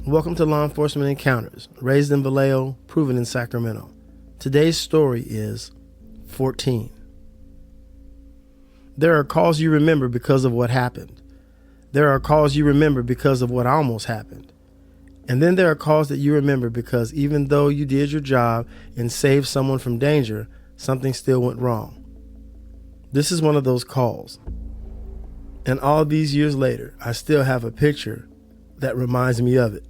Welcome to Law Enforcement Encounters, raised in Vallejo, proven in Sacramento. Today's story is 14. There are calls you remember because of what happened. There are calls you remember because of what almost happened. And then there are calls that you remember because even though you did your job and saved someone from danger, something still went wrong. This is one of those calls. And all these years later, I still have a picture that reminds me of it.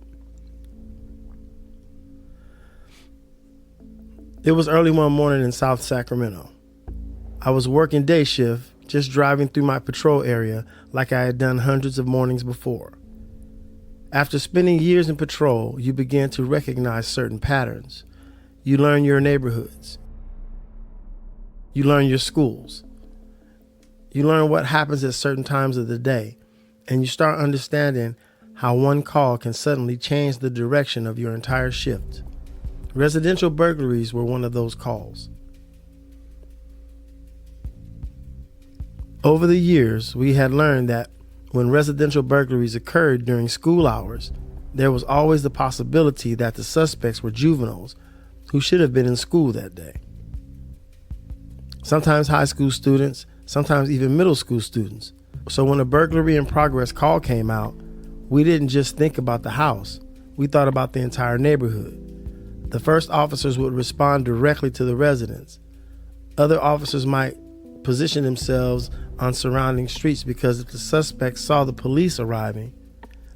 It was early one morning in South Sacramento. I was working day shift, just driving through my patrol area like I had done hundreds of mornings before. After spending years in patrol, you begin to recognize certain patterns. You learn your neighborhoods. You learn your schools. You learn what happens at certain times of the day, and you start understanding how one call can suddenly change the direction of your entire shift. Residential burglaries were one of those calls. Over the years, we had learned that when residential burglaries occurred during school hours, there was always the possibility that the suspects were juveniles who should have been in school that day. Sometimes high school students, sometimes even middle school students. So when a burglary in progress call came out, we didn't just think about the house, we thought about the entire neighborhood. The first officers would respond directly to the residents. Other officers might position themselves on surrounding streets because if the suspects saw the police arriving,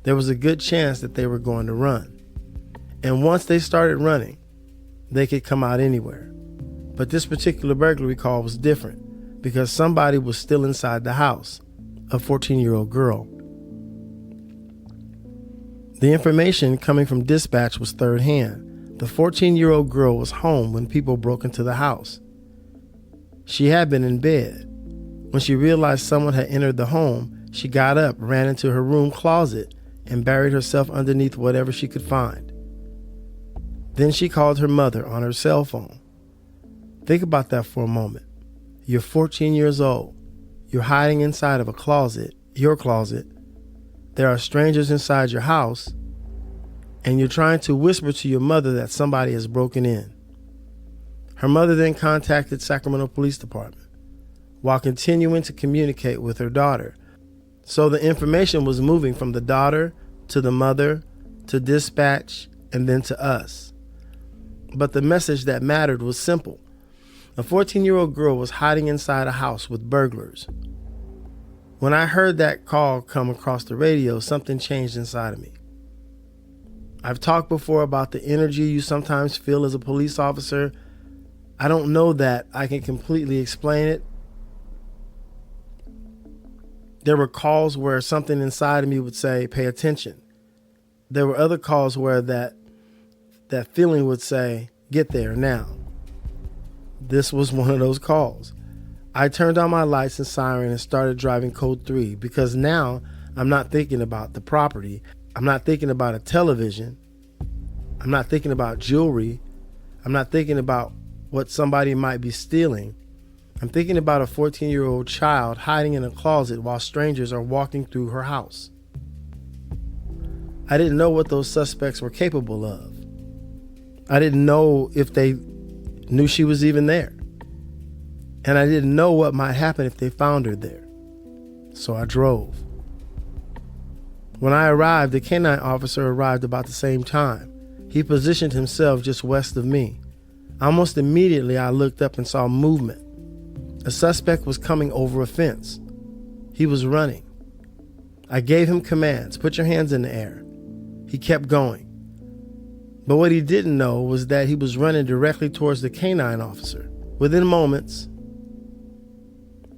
there was a good chance that they were going to run. And once they started running, they could come out anywhere. But this particular burglary call was different because somebody was still inside the house, a 14-year-old girl. The information coming from dispatch was third hand. The 14-year-old girl was home when people broke into the house. She had been in bed. When she realized someone had entered the home, she got up, ran into her room closet, and buried herself underneath whatever she could find. Then she called her mother on her cell phone. Think about that for a moment. You're 14 years old. You're hiding inside of a closet, your closet. There are strangers inside your house, and you're trying to whisper to your mother that somebody has broken in. Her mother then contacted Sacramento Police Department while continuing to communicate with her daughter. So the information was moving from the daughter to the mother to dispatch and then to us. But the message that mattered was simple. A 14-year-old girl was hiding inside a house with burglars. When I heard that call come across the radio, something changed inside of me. I've talked before about the energy you sometimes feel as a police officer. I don't know that I can completely explain it. There were calls where something inside of me would say, pay attention. There were other calls where that feeling would say, get there now. This was one of those calls. I turned on my lights and siren and started driving code 3 because now I'm not thinking about the property. I'm not thinking about a television. I'm not thinking about jewelry. I'm not thinking about what somebody might be stealing. I'm thinking about a 14-year-old child hiding in a closet while strangers are walking through her house. I didn't know what those suspects were capable of. I didn't know if they knew she was even there. And I didn't know what might happen if they found her there. So I drove. When I arrived, the canine officer arrived about the same time. He positioned himself just west of me. Almost immediately, I looked up and saw movement. A suspect was coming over a fence. He was running. I gave him commands, put your hands in the air. He kept going. But what he didn't know was that he was running directly towards the canine officer. Within moments,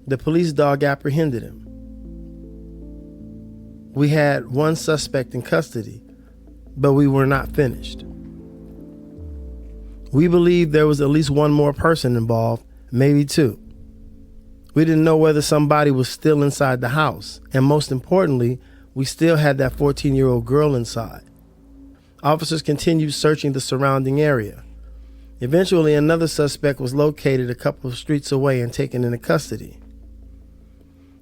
the police dog apprehended him. We had one suspect in custody, but we were not finished. We believed there was at least one more person involved, maybe two. We didn't know whether somebody was still inside the house, and most importantly, we still had that 14-year-old girl inside. Officers continued searching the surrounding area. Eventually, another suspect was located a couple of streets away and taken into custody.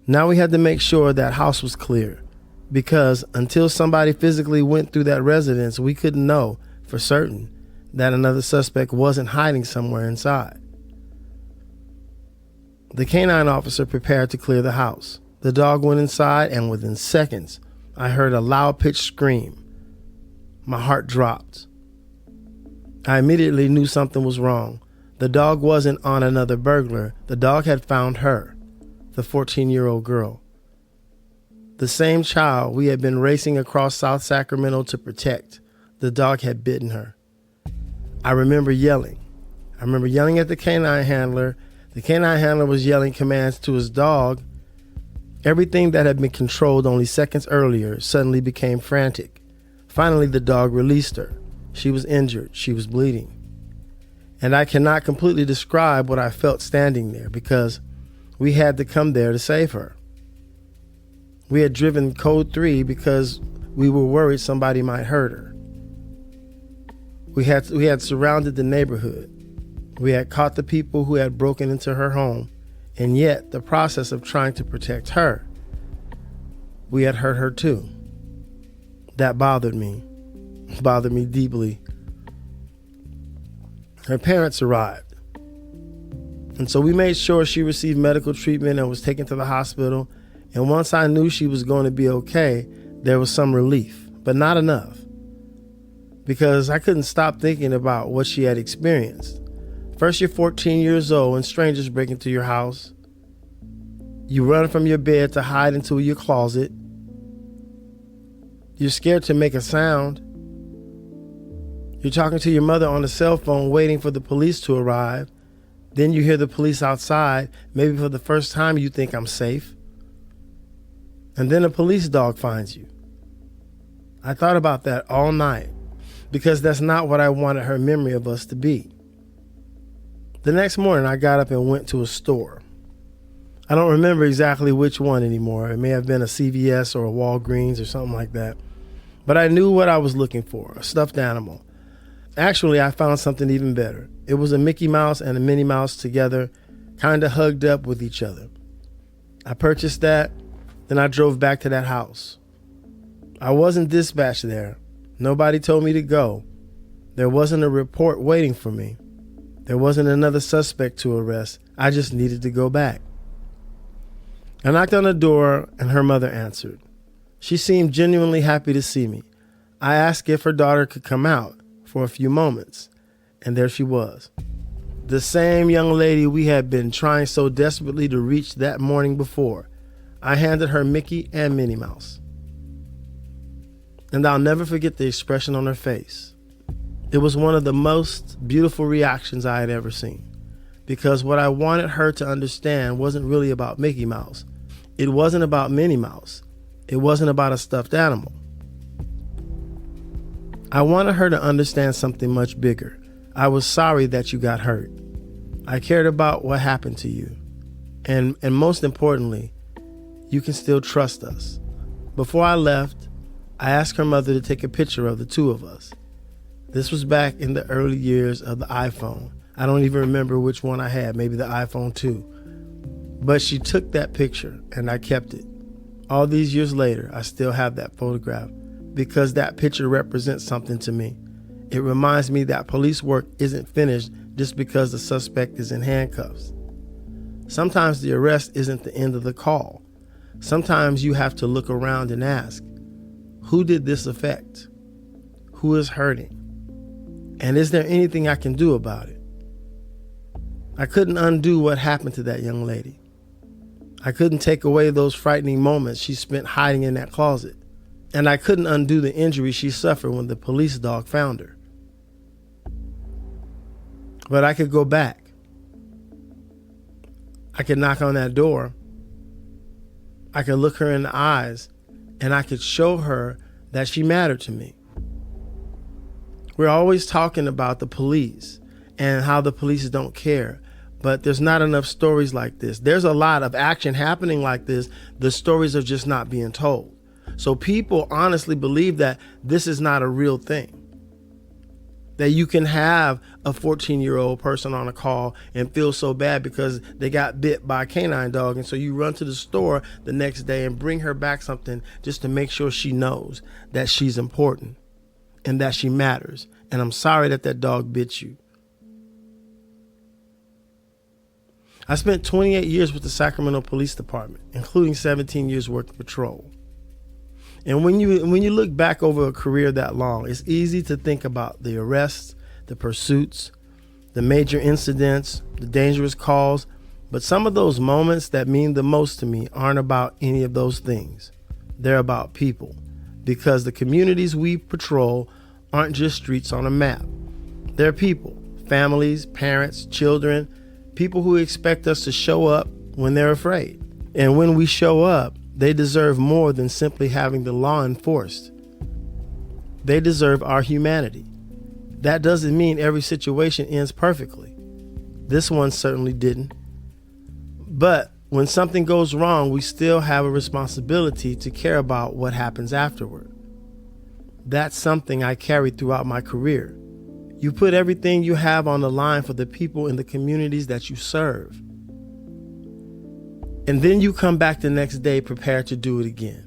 Now we had to make sure that house was clear. because until somebody physically went through that residence, we couldn't know for certain that another suspect wasn't hiding somewhere inside. The canine officer prepared to clear the house. The dog went inside, and within seconds, I heard a loud-pitched scream. My heart dropped. I immediately knew something was wrong. The dog wasn't on another burglar. The dog had found her, the 14-year-old girl. The same child we had been racing across South Sacramento to protect. The dog had bitten her. I remember yelling. I remember yelling at the canine handler. The canine handler was yelling commands to his dog. Everything that had been controlled only seconds earlier suddenly became frantic. Finally, the dog released her. She was injured. She was bleeding. And I cannot completely describe what I felt standing there because we had to come there to save her. We had driven code 3 because we were worried somebody might hurt her. We had surrounded the neighborhood. We had caught the people who had broken into her home, and yet the process of trying to protect her, we had hurt her too. That bothered me deeply. Her parents arrived, and so we made sure she received medical treatment and was taken to the hospital. And once I knew she was going to be okay, there was some relief, but not enough, because I couldn't stop thinking about what she had experienced. First, you're 14 years old and strangers break into your house. You run from your bed to hide into your closet. You're scared to make a sound. You're talking to your mother on the cell phone waiting for the police to arrive. Then you hear the police outside. Maybe for the first time you think I'm safe. And then a police dog finds you. I thought about that all night because that's not what I wanted her memory of us to be. The next morning I got up and went to a store. I don't remember exactly which one anymore. It may have been a CVS or a Walgreens or something like that. But I knew what I was looking for, a stuffed animal. Actually, I found something even better. It was a Mickey Mouse and a Minnie Mouse together, kind of hugged up with each other. I purchased that, then I drove back to that house. I wasn't dispatched there. Nobody told me to go. There wasn't a report waiting for me. There wasn't another suspect to arrest. I just needed to go back. I knocked on the door and her mother answered. She seemed genuinely happy to see me. I asked if her daughter could come out for a few moments, and there she was. The same young lady we had been trying so desperately to reach that morning before. I handed her Mickey and Minnie Mouse. And I'll never forget the expression on her face. It was one of the most beautiful reactions I had ever seen, because what I wanted her to understand wasn't really about Mickey Mouse. It wasn't about Minnie Mouse. It wasn't about a stuffed animal. I wanted her to understand something much bigger. I was sorry that you got hurt. I cared about what happened to you. And most importantly, you can still trust us. Before I left, I asked her mother to take a picture of the two of us. This was back in the early years of the iPhone. I don't even remember which one I had, maybe the iPhone 2. But she took that picture and I kept it. All these years later, I still have that photograph because that picture represents something to me. It reminds me that police work isn't finished just because the suspect is in handcuffs. Sometimes the arrest isn't the end of the call. Sometimes you have to look around and ask, who did this affect? Who is hurting? And is there anything I can do about it? I couldn't undo what happened to that young lady. I couldn't take away those frightening moments she spent hiding in that closet. And I couldn't undo the injury she suffered when the police dog found her. But I could go back. I could knock on that door. I could look her in the eyes, and I could show her that she mattered to me. We're always talking about the police and how the police don't care, but there's not enough stories like this. There's a lot of action happening like this. The stories are just not being told. So people honestly believe that this is not a real thing. That you can have a 14-year-old person on a call and feel so bad because they got bit by a canine dog. And so you run to the store the next day and bring her back something just to make sure she knows that she's important and that she matters. And I'm sorry that that dog bit you. I spent 28 years with the Sacramento Police Department, including 17 years working patrol. And when you look back over a career that long, it's easy to think about the arrests, the pursuits, the major incidents, the dangerous calls. But some of those moments that mean the most to me aren't about any of those things. They're about people, because the communities we patrol aren't just streets on a map. They're people, families, parents, children, people who expect us to show up when they're afraid. And when we show up, they deserve more than simply having the law enforced. They deserve our humanity. That doesn't mean every situation ends perfectly. This one certainly didn't. But when something goes wrong, we still have a responsibility to care about what happens afterward. That's something I carried throughout my career. You put everything you have on the line for the people in the communities that you serve. And then you come back the next day prepared to do it again.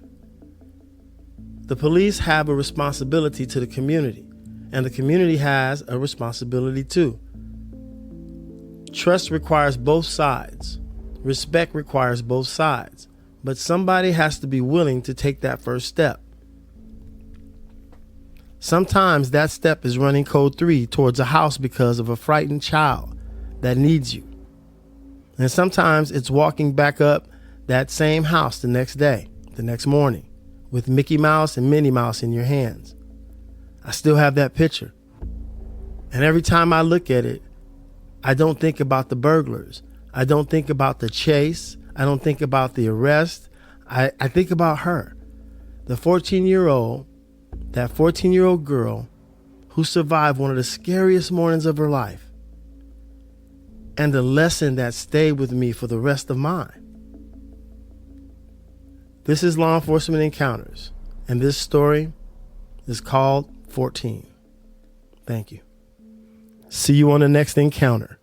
The police have a responsibility to the community, and the community has a responsibility too. Trust requires both sides. Respect requires both sides. But somebody has to be willing to take that first step. Sometimes that step is running code 3 towards a house because of a frightened child that needs you. And sometimes it's walking back up that same house the next day, the next morning, with Mickey Mouse and Minnie Mouse in your hands. I still have that picture. And every time I look at it, I don't think about the burglars. I don't think about the chase. I don't think about the arrest. I think about her, the 14-year-old, that 14-year-old girl who survived one of the scariest mornings of her life. And the lesson that stayed with me for the rest of mine. This is Law Enforcement Encounters, and this story is called 14. Thank you. See you on the next encounter.